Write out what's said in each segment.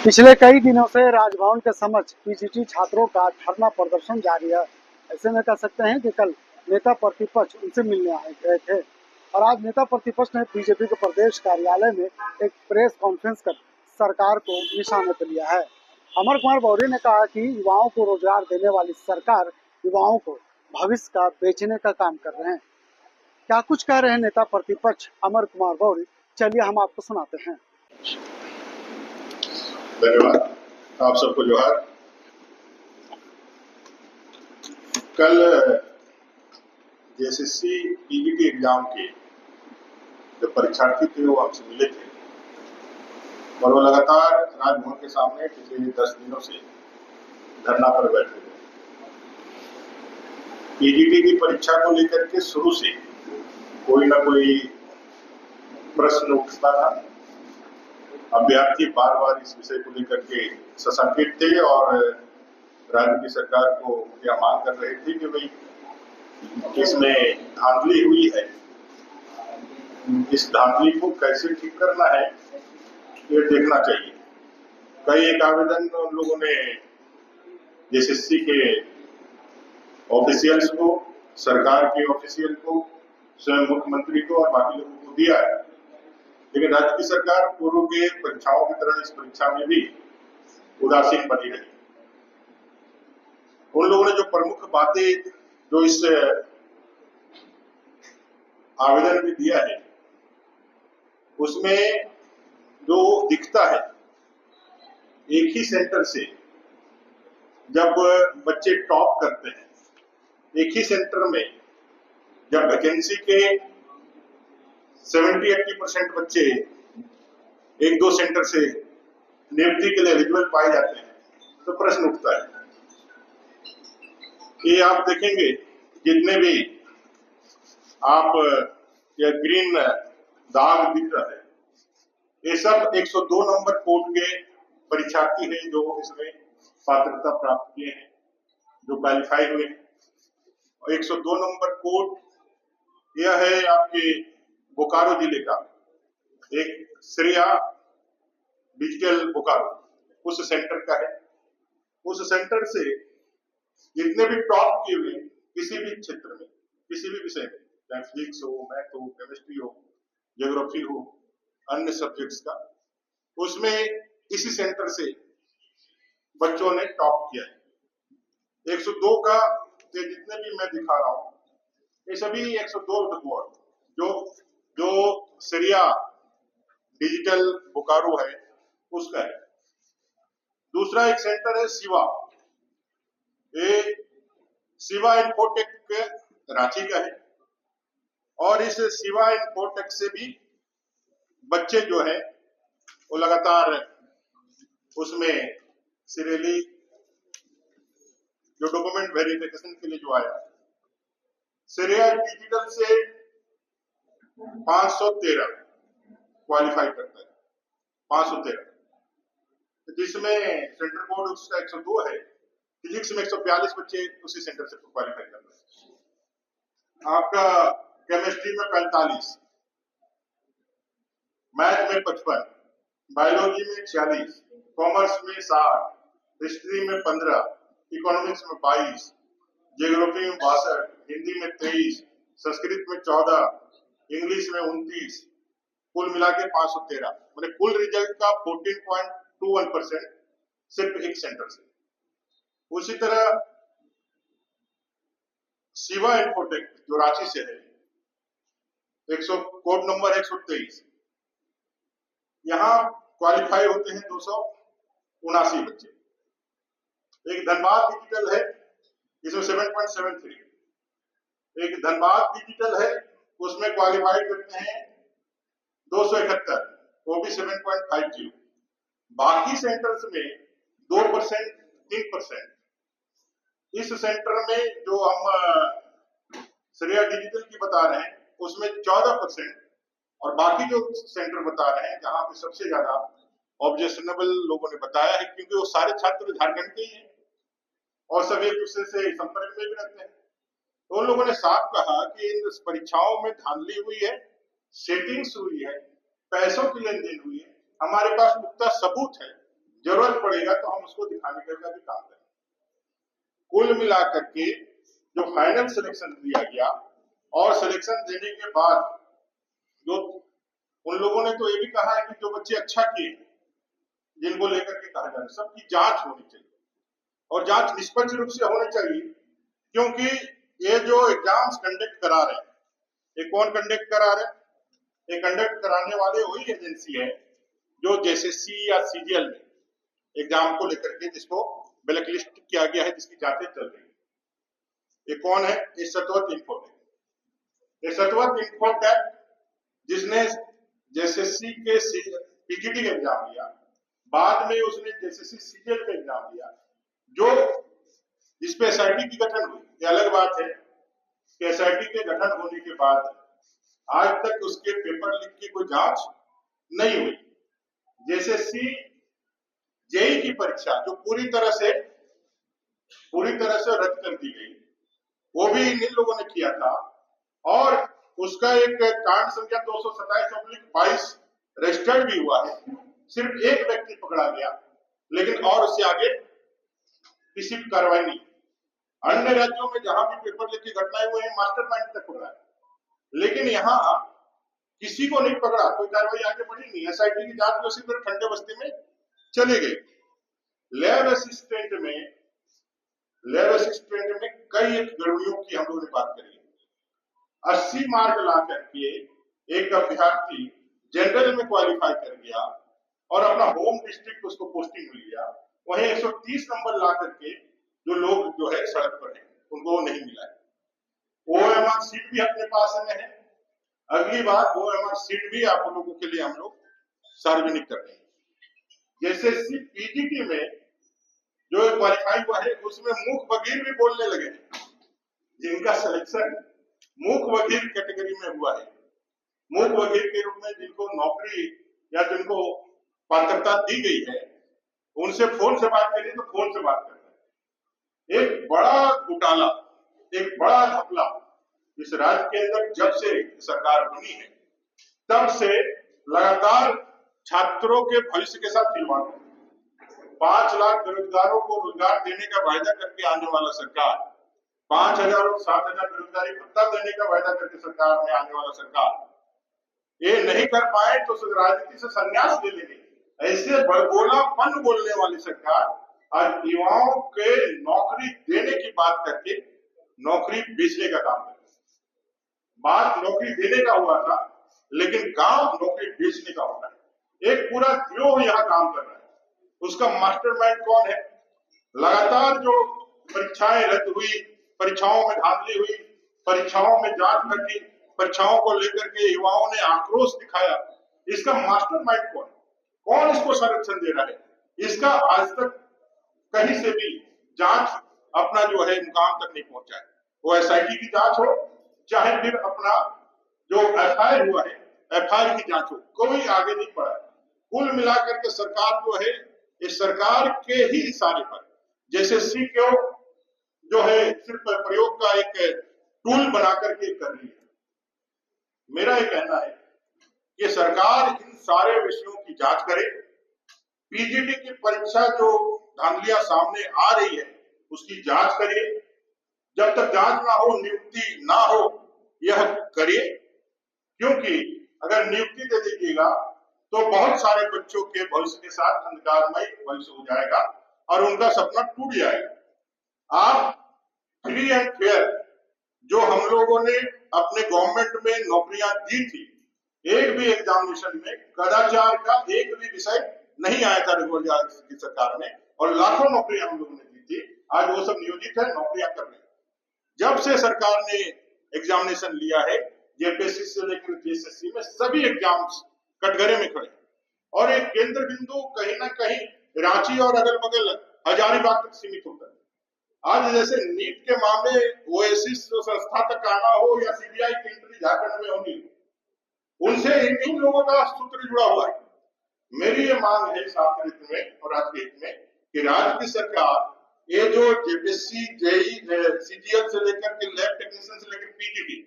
पिछले कई दिनों से राजभवन के समक्ष पीजीटी छात्रों का धरना प्रदर्शन जारी है। ऐसे में कह सकते हैं कि कल नेता प्रतिपक्ष उनसे मिलने आए गए थे और आज नेता प्रतिपक्ष ने बीजेपी के प्रदेश कार्यालय में एक प्रेस कॉन्फ्रेंस कर सरकार को निशाने पर लिया है। अमर कुमार मौर्य ने कहा कि युवाओं को रोजगार देने वाली सरकार युवाओं को भविष्य का बेचने का काम कर रहे हैं। क्या कुछ कह रहे हैं नेता प्रतिपक्ष अमर कुमार मौर्य, चलिए हम आपको सुनाते हैं। धन्यवाद। आप सबको जोहार। कल जेएसएससी पीजीटी एग्जाम के जो परीक्षार्थी थे वो हमसे मिले थे और वो लगातार राजभवन के सामने पिछले 10 दिनों से धरना पर बैठे थे। पीजीटी की परीक्षा को लेकर के शुरू से कोई ना कोई प्रश्न उठता था। अभ्यर्थी बार बार इस विषय को लेकर के सशंकित थे और राज्य की सरकार को यह मांग कर रहे थे कि भाई इसमें धांधली हुई है, इस धांधली को कैसे ठीक करना है ये देखना चाहिए। कई एक आवेदन उन लोगों ने जेएसएससी के ऑफिशियल्स को, सरकार के ऑफिशियल को, स्वयं मुख्यमंत्री को और बाकी लोगों को दिया है, लेकिन राज्य की सरकार पूर्व के परीक्षाओं की तरह इस परीक्षा में भी उदासीन बनी रही। उन लोगों ने जो प्रमुख बातें जो इस आवेदन में दिया है उसमें जो दिखता है, एक ही सेंटर से जब बच्चे टॉप करते हैं, एक ही सेंटर में जब वैकेंसी के 70-80% बच्चे एक दो सेंटर से नियुक्ति के लिए एलिजिबल पाए जाते हैं तो प्रश्न उठता है। ये आप देखेंगे जितने भी आप ये ग्रीन दाग दिख रहा है, ये सब 102 नंबर कोड के परीक्षार्थी हैं जो इसमें पात्रता प्राप्त किए हैं, जो क्वालिफाई हुए हैं। और 102 नंबर कोड यह है आपके बोकारो जिले का एक श्रेया डिजिटल बोकारो, उस सेंटर का है। उस सेंटर से जितने भी टॉप किए हुए किसी भी क्षेत्र में, किसी भी विषय में, चाहे फिजिक्स हो, मैथ हो, केमिस्ट्री हो, ज्योग्राफी हो, अन्य सब्जेक्ट्स का, उसमें इसी सेंटर से बच्चों ने टॉप किया है। 102 का ये जितने भी मैं दिखा रहा हूं ये सभी 102 जो श्रेया डिजिटल बोकारो है उसका है। दूसरा एक सेंटर है शिवा, ये शिवा इन्फोटेक रांची का है और इस शिवा इन्फोटेक से भी बच्चे जो है वो लगातार उसमें सीरियली जो डॉक्यूमेंट वेरिफिकेशन के लिए जो आया, श्रेया डिजिटल से 513 क्वालिफाई करता है, 513, जिसमें सेंटर कोड उसका 102 है। फिजिक्स में 142 बच्चे उसी सेंटर से क्वालिफाई कर रहे हैं। आपका केमिस्ट्री में 45, मैथ में 55, बायोलॉजी में 46, कॉमर्स में 60, हिस्ट्री में 15, इकोनॉमिक्स में 22, ज्योग्राफी में 62, हिंदी में 23, संस्कृत में 14, इंग्लिश में 29, कुल मिला के 513, मतलब कुल रिजल्ट का 14.21% सिर्फ एक सेंटर से। उसी तरह शिवा इन्फोटेक जो रांची से है, कोड नंबर 123, यहाँ क्वालिफाई होते हैं 279 बच्चे। एक धनबाद डिजिटल है जिसमें 7.73, एक धनबाद डिजिटल है उसमें क्वालिफाई करते हैं 271, वो भी 7.50। बाकी सेंटर्स में 2%, 3%। इस सेंटर में जो हम श्रेया डिजिटल की बता रहे हैं उसमें 14% और बाकी जो सेंटर बता रहे हैं जहां पे सबसे ज्यादा ऑब्जेक्शनेबल लोगों ने बताया है, क्योंकि वो सारे छात्र झारखंड के ही हैं और सभी एक दूसरे से संपर्क में भी रहते हैं, तो उन लोगों ने साफ कहा कि इन परीक्षाओं में धांधली हुई है, सेटिंग्स हुई है, पैसों की लेन देन हुई है। हमारे पास पुख्ता सबूत है, जरूर पड़ेगा तो हम उसको दिखाने का भी काम करेंगे। कुल मिलाकर के जो फाइनल सिलेक्शन दिया गया और सिलेक्शन देने के बाद जो उन लोगों ने तो ये भी कहा है कि जो बच्चे अच्छा किए जिनको लेकर के कहा जा रहा है सबकी जांच होनी चाहिए और जांच निष्पक्ष रूप से होनी चाहिए, क्योंकि ये जो एग्जाम्स कंडक्ट करा रहे हैं ये कौन कंडक्ट करा रहे हैं? ये कंडक्ट कराने वाले वही एजेंसी है जो जेएसएससी या सीजीएल में एग्जाम को लेकर के जिसको ब्लैक लिस्ट किया गया है, जिसकी जांचें चल रही है। ये कौन है? ये सतवत इंफोटेक। ये सतवत इंफोटेक जिसने जेएसएससी के पीजीटी का एग्जाम दिया, बाद में उसने जेएसएससी सीजीएल का एग्जाम दिया, जो जिसपे एसआईटी की गठन हुई। ये अलग बात है कि एसआईटी के गठन होने के बाद आज तक उसके पेपर लीक की कोई जांच नहीं हुई। जेएसएससी जेई की परीक्षा जो पूरी तरह से रद्द कर दी गई, वो भी इन लोगों ने किया था और उसका एक कांड संख्या 227/22 रजिस्टर्ड भी हुआ है। सिर्फ एक व्यक्ति पकड़ा गया, लेकिन और उससे आगे किसी की कार्रवाई नहीं। अन्य राज्यों में जहां भी पेपर लीक की घटनाएं हुई है मास्टरमाइंड तक पकड़ा है, लेकिन यहाँ किसी को नहीं पकड़ा, कोई कार्रवाई आगे बढ़ी नहीं। एसआईटी की जांच उसी तरह ठंडे बस्ती में चली गई। लैब असिस्टेंट में कई एक गड़बड़ियों की हम लोगों ने बात करी। 80 मार्क ला करके एक अभ्यर्थी जनरल में क्वालिफाई कर गया और अपना होम डिस्ट्रिक्ट उसको पोस्टिंग मिल गया, वहीं 130 नंबर ला करके जो लोग जो है सड़क पर है उनको नहीं मिला है। ओएमआर सीट भी अपने पास में है। अगली बार ओएमआर सीट भी आप लोगों के लिए हम लोग सार्वजनिक कर रहे हैं। जेएसएससी पीजीटी में जो क्वालिफाई हुआ है उसमें मूक बधिर भी बोलने लगे हैं, जिनका सिलेक्शन मूक बधिर कैटेगरी में हुआ है। मूक बधिर के रूप में जिनको नौकरी या जिनको पात्रता दी गई है उनसे फोन से बात करिए तो फोन से बात करते हैं। एक बड़ा घोटाला, एक बड़ा घपला इस राज्य के अंदर जब से सरकार बनी है तब से लगातार छात्रों के भविष्य के साथ खिलवाड़ है। 5 लाख बेरोजगारों को रोजगार देने का वायदा करके आने वाला सरकार, 5,000 और 7,000 बेरोजगारी भत्ता देने का वायदा करके सरकार में आने वाला सरकार ये नहीं कर पाए तो राजनीति से संन्यास ले लेंगे, ऐसे बड़बोलापन बोलने वाली सरकार आज युवाओं के नौकरी देने की बात करके नौकरी बेचने का काम कर रही है। बात नौकरी देने का हुआ था, लेकिन काम नौकरी बेचने का होता है। एक पूरा गिरोह यहाँ काम कर रहा है। उसका मास्टरमाइंड कौन है? लगातार जो परीक्षाएं रद्द हुई, परीक्षाओं में धांधली हुई, परीक्षाओं में जांच घटी, परीक्षाओं को लेकर के युवाओं ने आक्रोश दिखाया, इसका मास्टरमाइंड कौन है? कौन इसको संरक्षण दे रहा है? इसका आज तक कहीं से भी जांच अपना जो है मुकाम तक नहीं पहुंचा है। वो एसआईटी की जांच हो चाहे फिर अपना जो एफआईआर हुआ है एफआईआर की जांच हो, कोई आगे नहीं बढ़ा। कुल मिलाकर के सरकार जो है इस सरकार के ही इशारे पर जेएसएससी को जो है सिर्फ प्रयोग का एक टूल बना करके कर रही है। मेरा ये कहना है कि सरकार इन सारे विषयों की जांच करे। पीजीटी की परीक्षा जो धांधलियां सामने आ रही है उसकी जांच करिए। जब तक जांच ना हो, नियुक्ति ना हो, यह करिए, क्योंकि अगर नियुक्ति दे दीजिएगा तो बहुत सारे बच्चों के भविष्य के साथ अंधकारमय भविष्य हो जाएगा और उनका सपना टूट जाएगा। आप फ्री एंड फेयर जो हम लोगों ने अपने गवर्नमेंट में नौकरियां दी थी, एक भी एग्जामिनेशन में कदाचार का एक भी विषय नहीं आया था रघुवर की सरकार में, और लाखों नौकरियां हम लोगों ने दी थी। आज वो सब नियोजित है, नौकरियां कर रहे हैं। जब से सरकार ने एग्जामिनेशन लिया है, जेपीएससी से लेकर जेएसएससी में सभी एग्जाम्स कटघरे में खड़े और एक केंद्र बिंदु कहीं ना कहीं रांची और अगल बगल हजारीबाग तक सीमित होता है। आज जैसे नीट के मामले ओएसिस संस्था तक आना हो या सीबीआई की एंट्री झारखंड में होनी, उनसे इन लोगों का सूत्र जुड़ा हुआ है। मेरी ये मांग है छात्र हित में और राज्य हित में कि राज्य की सरकार ये जो जेपीएससी, जेई, सीजीएल से लेकर के लैब टेक्नीशियन से लेकर पीजीटी,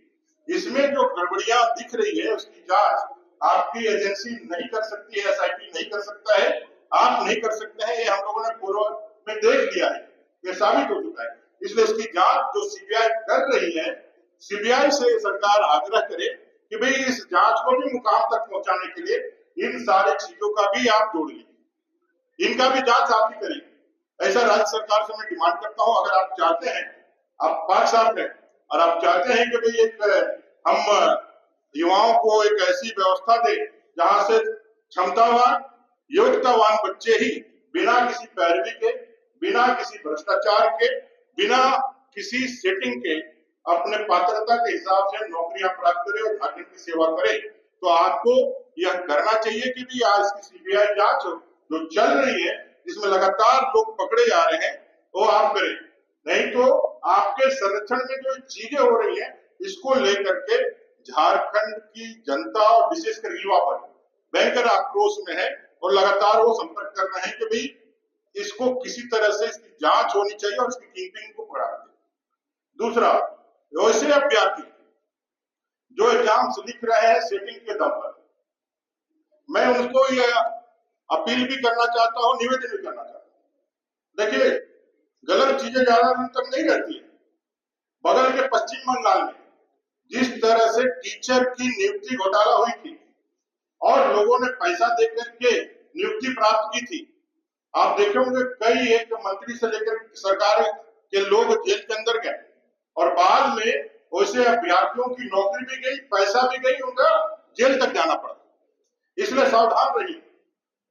इसमें जो गड़बड़ियां दिख रही है उसकी जांच आपकी एजेंसी नहीं कर सकती है, एसआईटी नहीं कर सकता है। आप नहीं कर सकते हैं, ये हम लोगों ने पूर्व में देख लिया है, ये साबित हो चुका है। इसलिए इसकी जांच जो सीबीआई कर रही है, सीबीआई से सरकार आग्रह करे कि भाई इस जांच को भी मुकाम तक पहुंचाने के लिए इन सारी चीजों का भी आप जोड़ लीजिए, इनका भी जांच आप ही करिए। ऐसा राज्य सरकार से मैं डिमांड करता हूं। अगर आप चाहते हैं, आप 5 साल हैं और आप चाहते हैं कि भाई एक हम युवाओं को एक ऐसी व्यवस्था दे जहां से क्षमतावान योग्यतावान बच्चे ही बिना किसी पैरवी के, बिना किसी भ्रष्टाचार के, बिना किसी सेटिंग के अपने पात्रता के हिसाब से नौकरियां प्राप्त करे और झारखंड की सेवा करे, तो आपको यह करना चाहिए कि भी आज की सीबीआई जांच जो चल रही है, जिसमें लगातार लोग पकड़े जा रहे हैं, वो आप करें। नहीं तो आपके संरक्षण में जो चीजें हो रही हैं, इसको लेकर के झारखंड की जनता और विशेषकर युवा वर्ग भयंकर आक्रोश में है और लगातार वो संपर्क कर रहे हैं कि भाई इसको किसी तरह से इसकी जांच होनी चाहिए और इसकी किंगपिन को पकड़ा दे। दूसरा, वैसे अभ्यर्थी जो एग्जाम्स लिख रहे हैं सेटिंग के दम पर, मैं उनको यह अपील भी करना चाहता हूं, निवेदन भी करना चाहता हूं। देखिए, गलत चीजें ज्यादा दिन तक नहीं रहती है। बगल के पश्चिम बंगाल में जिस तरह से टीचर की नियुक्ति घोटाला हुई थी और लोगों ने पैसा देकर के नियुक्ति प्राप्त की थी, आप देखे होंगे कई एक मंत्री से लेकर सरकार के लोग जेल के अंदर गए और बाद में वैसे अभ्यर्थियों की नौकरी भी गई, पैसा भी गई, उनका जेल तक जाना पड़ा। इसलिए सावधान रहिए,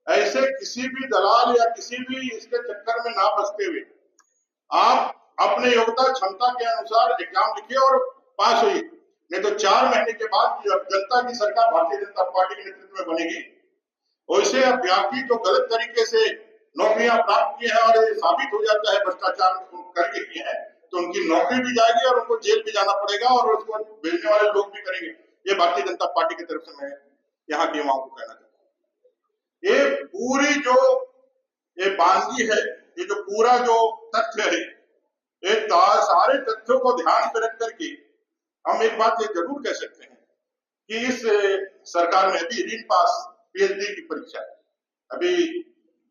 ऐसे किसी भी दलाल या किसी भी इसके चक्कर में ना फंसते हुए आप अपने योग्यता क्षमता के अनुसार एग्जाम लिखिए और पास होइए। नहीं तो 4 महीने के बाद जब जनता की सरकार भारतीय जनता पार्टी के नेतृत्व में बनेगी, वैसे अभ्यर्थी जो गलत तरीके से नौकरियां प्राप्त की है और ये साबित हो जाता है भ्रष्टाचार करके किए हैं, तो उनकी नौकरी भी जाएगी और उनको जेल भी जाना पड़ेगा और उसको भेजने वाले लोग भी करेंगे। ये भारतीय जनता पार्टी की तरफ से मैं यहाँ के युवाओं को कहना चाहता हूँ। ये पूरी जो ये बानगी है, ये जो पूरा जो तथ्य है, ये सारे तथ्यों को ध्यान में रख करके हम एक बात ये जरूर कह सकते हैं कि इस सरकार में अभी रीन पास पीएचडी की परीक्षा है, अभी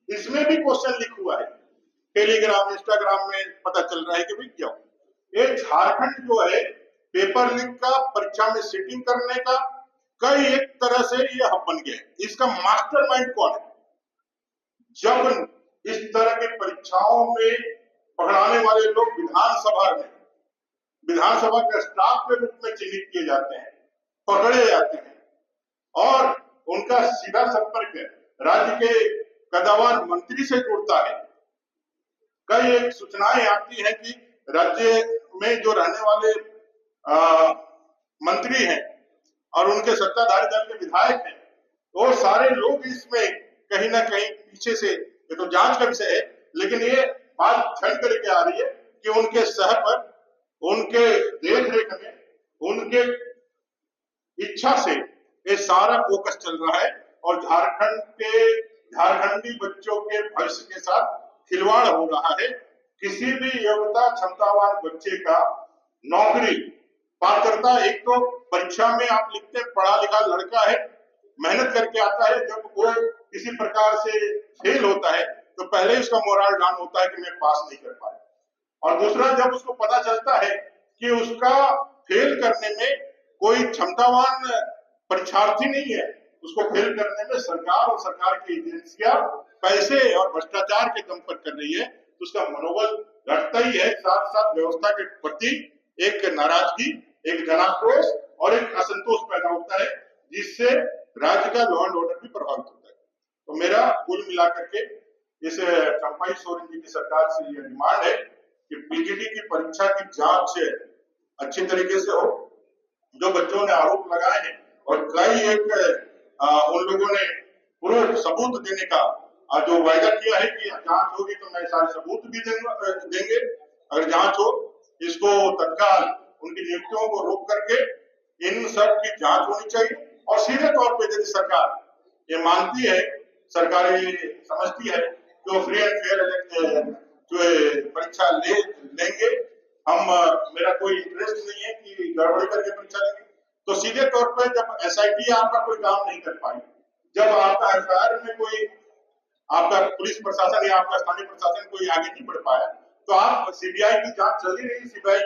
इसमें भी क्वेश्चन लीक हुआ है। टेलीग्राम, इंस्टाग्राम में पता चल रहा है कि भाई क्या ये झारखंड जो है पेपर लीक का, परीक्षा में सीटिंग करने का कई एक तरह से ये हब बन गया है। इसका मास्टरमाइंड कौन है? जब इस तरह की परीक्षाओं में पकड़ाने वाले लोग विधानसभा के स्टाफ के रूप में चिन्हित किए जाते हैं, पकड़े जाते हैं और उनका सीधा संपर्क राज्य के कद्दावर मंत्री से जुड़ता है। कई एक सूचनाएं आती हैं कि राज्य में जो रहने वाले मंत्री हैं और उनके सत्ताधारी दल के विधायक हैं, वो सारे लोग इसमें कहीं ना कहीं पीछे से, ये तो जांच का विषय है, लेकिन ये बात छन करके आ रही है कि उनके सह पर, उनके देख रेख में, उनके इच्छा से ये सारा फोकस चल रहा है और झारखंडी बच्चों के भविष्य के साथ खिलवाड़ हो रहा है। किसी भी योग्यता क्षमतावान बच्चे का नौकरी पात्रता, एक तो परीक्षा में आप लिखते हैं पढ़ा लिखा लड़का है, मेहनत करके आता है, जब वो किसी प्रकार से फेल होता है तो पहले उसका मोरल डाउन होता है कि मैं पास नहीं कर पाया, और दूसरा जब उसको पता चलता है कि उसका फेल करने में कोई क्षमतावान परीक्षार्थी नहीं है, उसको फेल करने में सरकार और सरकार की एजेंसियां पैसे और भ्रष्टाचार के दम पर कर रही है, तो उसका मनोबल घटता ही है। साथ साथ व्यवस्था के प्रति एक नाराजगी, एक जनाक्रोश और एक असंतोष पैदा होता है, जिससे राज्य का लॉ एंड ऑर्डर भी प्रभावित होता है। तो मेरा कुल मिलाकर के इस चंपाई सोरेन जी की सरकार से यह डिमांड है कि पीजीटी की परीक्षा की जांच अच्छी तरीके से हो। जो बच्चों ने आरोप लगाए हैं और कई एक उन लोगों ने पूरे सबूत देने का जो वायदा किया है कि जांच होगी तो मैं सारे सबूत भी देंगे, अगर जांच हो, इसको तत्काल उनकी नियुक्तियों को रोक करके इन सब की जांच होनी चाहिए। और सीधे तौर पे यदि सरकार ये मानती है, सरकार ये समझती है जो फ्री एंड फेयर जो परीक्षा लेंगे, हम मेरा कोई इंटरेस्ट नहीं है कि गड़बड़ी करके परीक्षा लेंगे, तो सीधे तौर पर जब एसआईटी आपका कोई काम नहीं कर पाई, जब आपका एफआईआर में कोई आपका पुलिस प्रशासन या आपका स्थानीय प्रशासन कोई आगे नहीं बढ़ पाया, तो आप सीबीआई की जांच चल ही रही, सीबीआई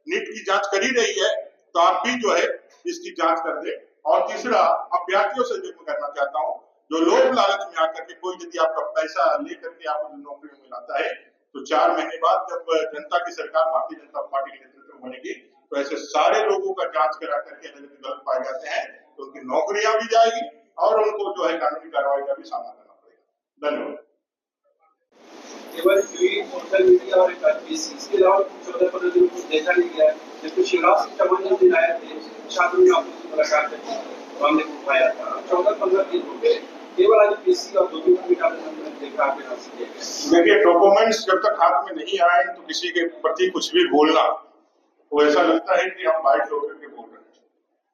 नीट की जांच कर ही रही है, तो आप भी जो है इसकी जांच कर दे। और तीसरा, अभ्यर्थियों से जो मैं करना चाहता हूँ, जो लोभ लालच में आकर के कोई यदि आपका पैसा लेकर के आपको नौकरी में लाता है, तो 4 महीने बाद जब जनता की सरकार भारतीय जनता पार्टी के नेतृत्व में बनेगी, तो ऐसे सारे लोगों का जांच करा करके अगर गलत पाए जाते हैं तो उनकी नौकरियां भी जाएगी और उनको जो है कानूनी कार्रवाई का भी सामना करना पड़ेगा। धन्यवाद। केवल ट्वीट, सोशल मीडिया और इसके अलावा 14-15 दिन कुछ देखा नहीं गया। जबकि शिवराज सिंह चौहान जिस दिन आए थे, छात्रों ने आपसे मुलाकात की, हमने उठाया था। 14-15 दिन हो गए, केवल आज पीसी और 2 ट्वीट आपने देखा आपके नाम से। देखिए, डॉक्यूमेंट्स जब तक हाथ में नहीं आए तो किसी के प्रति कुछ भी बोलना, वो ऐसा लगता है कि हम बाइट होकर के बोल रहे हैं।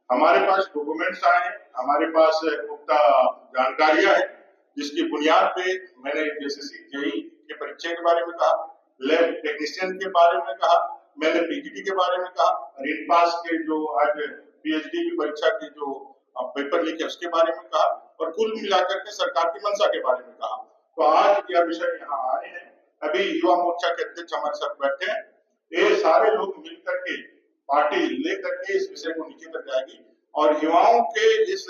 हमारे पास डॉक्यूमेंट्स आए हैं, हमारे पास पुख्ता जानकारियां हैं, जिसकी बुनियाद पे मैंने जेएसएससी जेईई के परीक्षा के बारे में कहा, लैब टेक्नीशियन के बारे में कहा, मैंने पीजीटी के बारे में कहा, रीट पास के जो आज पीएचडी की परीक्षा के जो पेपर लीक है उसके बारे में कहा, और कुल मिलाकर के सरकार की मंशा के बारे में कहा। तो आज यह विषय यहाँ आए हैं। अभी युवा मोर्चा के अध्यक्ष हमारे साथ बैठे हैं, ये सारे लोग मिलकर के पार्टी लेकर के इस विषय को नीचे तक जाएगी और युवाओं के इस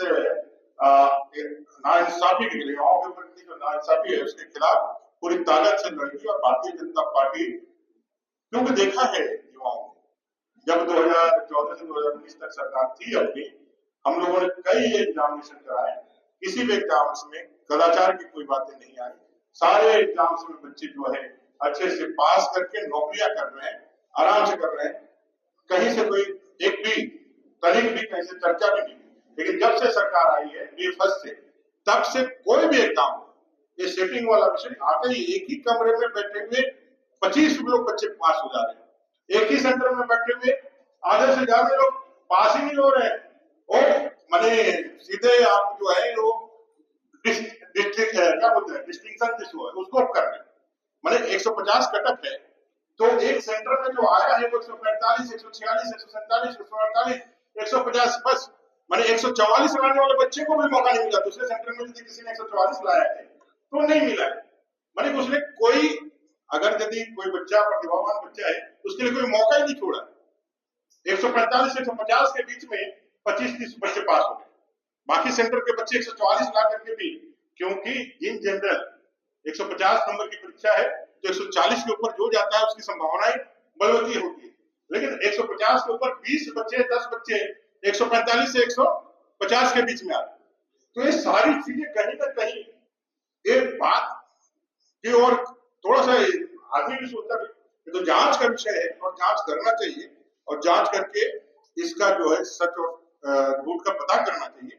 नाइंसाफी के लिए, युवाओं के प्रति जो नाइंसाफी है उसके खिलाफ पूरी ताकत से लड़ेगी। और भारतीय जनता पार्टी, क्योंकि देखा है युवाओं ने, जब 2014 से 2019 तक सरकार थी अपनी, हम लोगों ने कई एग्जामिनेशन कराए, किसी भी एग्जाम्स में कदाचार की कोई बातें नहीं आई। सारे एग्जाम्स में बच्चे जो है अच्छे से पास करके नौकरियां कर रहे हैं, आराम से कर रहे हैं, कहीं से कोई एक भी तनिक भी कहीं से चर्चा भी नहीं। लेकिन जब से सरकार आई है फर्स्ट से, तब से कोई भी एग्जाम, ये सेटिंग वाला विषय आते ही एक ही कमरे में बैठे हुए 25 लोग बच्चे पास हो जा रहे हैं। एक ही सेंटर में बैठे हुए आधे से ज्यादा लोग पास ही नहीं हो रहे हैं। और माने सीधे आप जो है वो डिस्ट्रिक्ट क्या बोलते हैं, डिस्टिंक्शन जिसको है उसको कर रहे हैं। माने 150 कटअप है, तो एक सेंटर में जो आया है वो 145, 146, 147, 148, 150, बस माने 144 लाने वाले बच्चे को भी मौका नहीं मिला। दूसरे सेंटर में यदि किसी ने 144 लाया है तो नहीं मिला है। माने उसने कोई, अगर यदि कोई बच्चा प्रतिभावान बच्चा है उसके लिए कोई मौका ही नहीं छोड़ा। 145 से 150 के बीच में 25-30 बच्चे पास हो गए, बाकी सेंटर के बच्चे 144 ला करके भी, क्योंकि इन जनरल 150 नंबर की परीक्षा है तो 140 के ऊपर जो जाता है उसकी संभावनाएं बलवती होती है। लेकिन 150 के ऊपर 20 बच्चे, 10 बच्चे 145 से 150 के बीच में आते, तो ये सारी चीजें कहीं ना कहीं एक बात की और थोड़ा सा आदमी भी सोचता है तो जांच का विषय है और जांच करना चाहिए, और जांच करके इसका जो है सच और झूठ का पता करना चाहिए।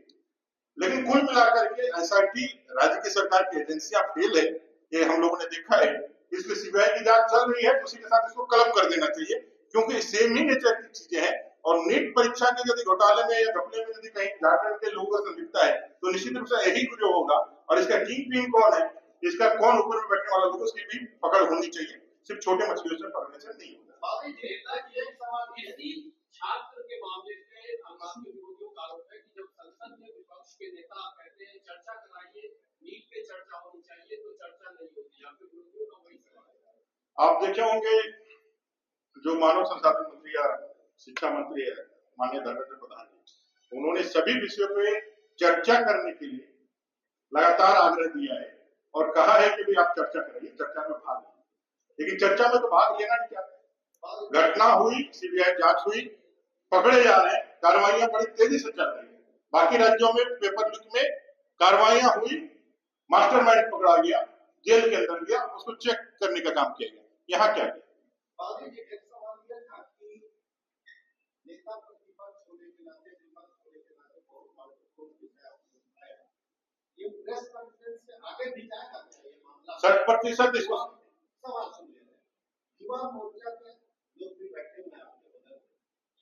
लेकिन कुल मिलाकर के एसआईटी राज्य की सरकार की एजेंसियां फेल है, ये हम लोगों ने देखा है। इसलिए सीबीआई की जांच चल रही है, उसी के साथ इसको क्लब कर देना चाहिए, क्योंकि सेम ही नेचर की चीजें हैं। और नीट परीक्षा के यदि घोटाले में या घपले में यदि कहीं जाकर के लोगों से लिखता है तो निश्चित रूप से यही जो होगा। और इसका किंग पिन कौन है, इसका कौन ऊपर में बैठने वाला लोग, उसकी भी पकड़ होनी चाहिए, सिर्फ छोटे मछलियों से पकड़ने से नहीं होगा। छात्र के मामले में आपके विरोधियों का आरोप है कि जब संसद में विपक्ष के नेता कहते हैं चर्चा कराइए, नीट पे चर्चा होनी चाहिए, तो चर्चा नहीं होती। आपके विरोधियों का वही सवाल है। आप देखे होंगे जो मानव संसाधन मंत्री या शिक्षा मंत्री है माननीय धर्मेंद्र प्रधान जी, उन्होंने सभी विषयों पे चर्चा करने के लिए लगातार आग्रह दिया है और कहा है कि भी आप चर्चा करिए, चर्चा में भाग लीजिए। लेकिन चर्चा में तो भाग लेना नहीं चाहते। घटना हुई, सीबीआई जांच हुई, पकड़े जा रहे हैं, कार्रवाइयां बड़ी तेजी से चल रही है। बाकी राज्यों में पेपर लीक में कार्रवाइयां हुई, मास्टरमाइंड पकड़ा गया, जेल के अंदर गया, उसको चेक करने का काम किया गया। यहाँ क्या किया? प्रेस कॉन्फ्रेंस से आगे भी जाएगा ये मामला 60% इसको सवाल सुन ले रहे हैं। युवा मोर्चा के लोग भी बैठे हुए हैं आपके बगल,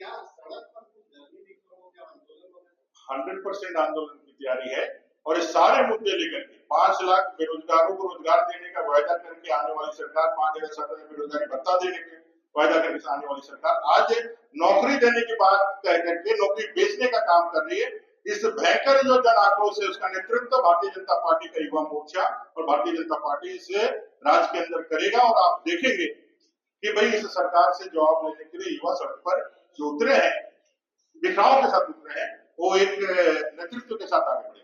क्या सड़क पर कुछ धरने विक्षोभ क्या आंदोलन होगा? 100% आंदोलन की तैयारी है और ये सारे मुद्दे लेकर के 5 लाख बेरोजगारों को रोजगार देने का वायदा करके आने वाली सरकार, 5,000 बेरोजगारी भत्ता देने के वायदा करके आने वाली सरकार आज नौकरी देने की बात कह करके नौकरी बेचने का काम कर रही है। इस भयंकर जो जन आक्रोश है उसका नेतृत्व भारतीय जनता पार्टी का युवा मोर्चा और भारतीय जनता पार्टी इस राज्य के अंदर करेगा। और आप देखेंगे कि भाई इस सरकार से जवाब लेने के लिए युवा सड़क पर जो उतरे हैं, बिखराव के साथ उतरे हैं, वो एक नेतृत्व के साथ आगे बढ़ेगा।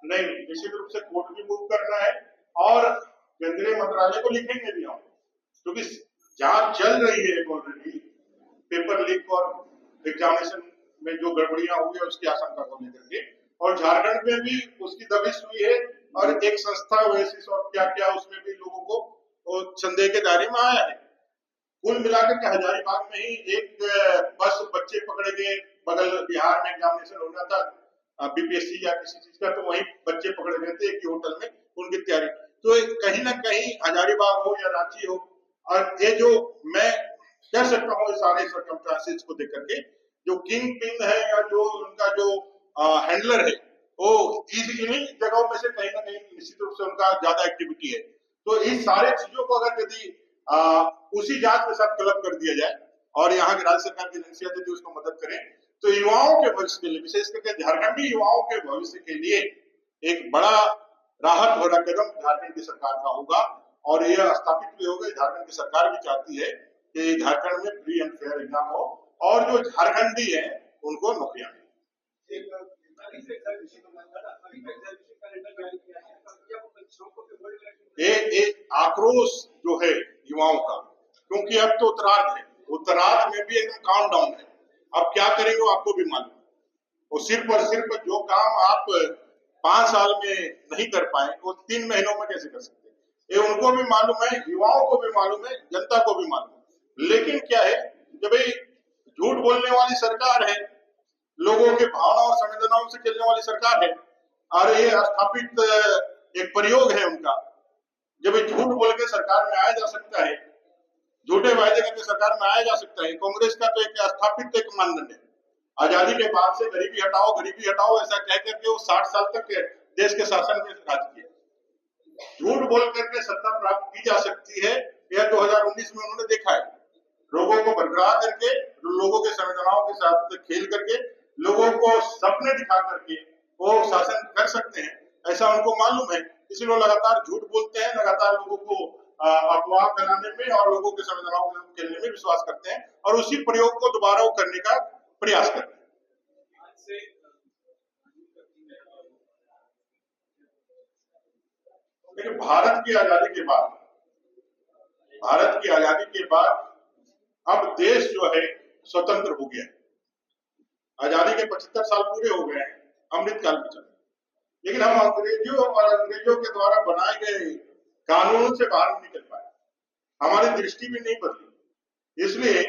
नहीं, निश्चित रूप से कोर्ट भी मूव करना है और केंद्रीय मंत्रालय को लिखेंगे भी हम, क्योंकि जांच चल रही है ऑलरेडी पेपर लीक और एग्जामिनेशन में जो गड़बड़ियां हुई है उसकी आशंका को लेकर के, और झारखंड में भी उसकी दबिश हुई है और एक संस्था ओएसिस और क्या क्या उसमें भी लोगों को संदेह के दायरे में आया है। कुल मिलाकर के हजारीबाग में ही एक बस बच्चे पकड़े गए, बगल बिहार में एग्जामिनेशन हो रहा था बीपीएससी या किसी चीज का, तो वही बच्चे पकड़े गए थे एक होटल में उनकी तैयारी। तो कहीं ना कहीं हजारीबाग हो या रांची हो, और ये जो मैं कह सकता हूँ सारे सर्कमस्टांसेस को देख करके जो किंग पिन है या जो उनका जो हैंडलर है वो इन्हीं जगहों में से कहीं ना कहीं निश्चित रूप से उनका ज्यादा एक्टिविटी है। तो इस सारे चीजों को अगर यदि उसी जांच के साथ क्लब कर दिया जाए और यहाँ की राज्य सरकार की एजेंसियां यदि उसको मदद करें तो युवाओं के भविष्य के लिए, विशेष करके झारखंडी युवाओं के भविष्य के लिए एक बड़ा राहत भरा कदम झारखंड की सरकार का होगा और यह स्थापित भी होगा। झारखंड की सरकार भी चाहती है कि झारखंड में फ्री एंड फेयर एग्जाम हो और जो झारखंडी है उनको नौकरियां मिले। एक आक्रोश जो है युवाओं का, क्योंकि अब तो उत्तरार्ध है, उत्तरार्ध में भी एकदम काउंटडाउन है, अब क्या करेंगे आपको भी मालूम है। और सिर्फ जो काम आप 5 साल में नहीं कर पाए वो 3 महीनों में कैसे कर सकते हैं, ये उनको भी मालूम है, युवाओं को भी मालूम है, जनता को भी मालूम है। लेकिन क्या है, जब भाई झूठ बोलने वाली सरकार है, लोगों के भावना और संवेदनाओं से खेलने वाली सरकार है, और ये स्थापित एक प्रयोग है उनका, जब झूठ बोल के सरकार में आया जा सकता है, झूठे वायदे करके सरकार में आया जा सकता है। कांग्रेस का तो एक स्थापित एक मानदंड है, आजादी के बाद से गरीबी हटाओ ऐसा कह करके वो 60 साल तक देश के शासन में राज किया। झूठ बोल करके सत्ता प्राप्त की जा सकती है, यह 2019 में उन्होंने देखा है। लोगों को भड़का करके, लोगों के संवेदनाओं के साथ खेल करके, लोगों को सपने दिखा करके वो शासन कर सकते हैं, ऐसा उनको मालूम है। इसलिए वो लगातार झूठ बोलते हैं, लगातार लोगों को अफवाह फैलाने में और लोगों के संवेदनाओं के खेलने में विश्वास करते हैं और उसी प्रयोग को दोबारा वो करने का प्रयास करते हैं। लेकिन भारत की आजादी के बाद अब देश जो है स्वतंत्र हो गया है। आजादी के 75 साल पूरे हो गए हैं, अमृतकाल भी चल रहा है, लेकिन हम अंग्रेजों के द्वारा बनाए गए कानून से बाहर नहीं निकल पाए, हमारी दृष्टि भी नहीं बदली। इसलिए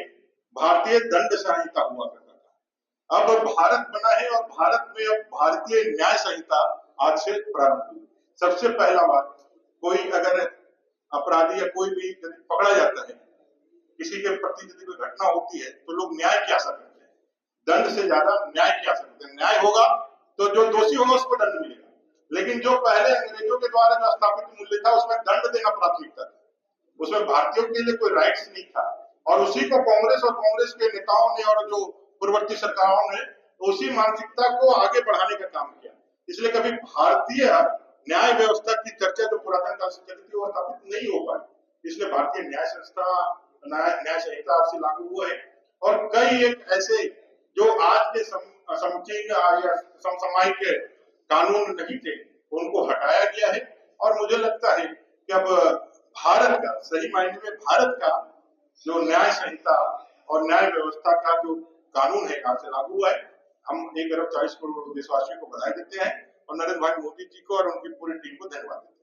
भारतीय दंड संहिता हुआ करता था, अब भारत बना है और भारत में अब भारतीय न्याय संहिता आज से प्रारंभ हुई। सबसे पहला बात, कोई अगर अपराधी या कोई भी यदि पकड़ा जाता है, किसी के प्रति यदि कोई घटना होती है, तो लोग न्याय की आशा करते हैं, दंड से ज्यादा न्याय की आशा करते हैं। न्याय होगा तो जो दोषी होगा उसको दंड मिलेगा, लेकिन जो पहले अंग्रेजों के द्वारा जो स्थापित मूल्य था उसमें दंड देना प्राथमिकता था, उसमें भारतीयों के लिए कोई राइट्स नहीं था। और उसी को कांग्रेस के नेताओं ने और जो पूर्ववर्ती सरकारों ने उसी मानसिकता को आगे बढ़ाने का काम किया। इसलिए कभी भारतीय न्याय व्यवस्था की चर्चा जो पुरातन काल से चली थी वो स्थापित नहीं हो पाई। इसलिए भारतीय न्याय संहिता आज से लागू हुआ है और कई एक ऐसे जो आज के समुचित या समसामयिक कानून नहीं थे उनको हटाया गया है। और मुझे लगता है कि अब भारत का, सही मायने में भारत का जो न्याय संहिता और न्याय व्यवस्था का जो कानून है आज से लागू हुआ है। हम 1 अरब 40 करोड़ देशवासियों को बधाई देते हैं और नरेंद्र भाई मोदी जी को और उनकी पूरी टीम को धन्यवाद देते हैं।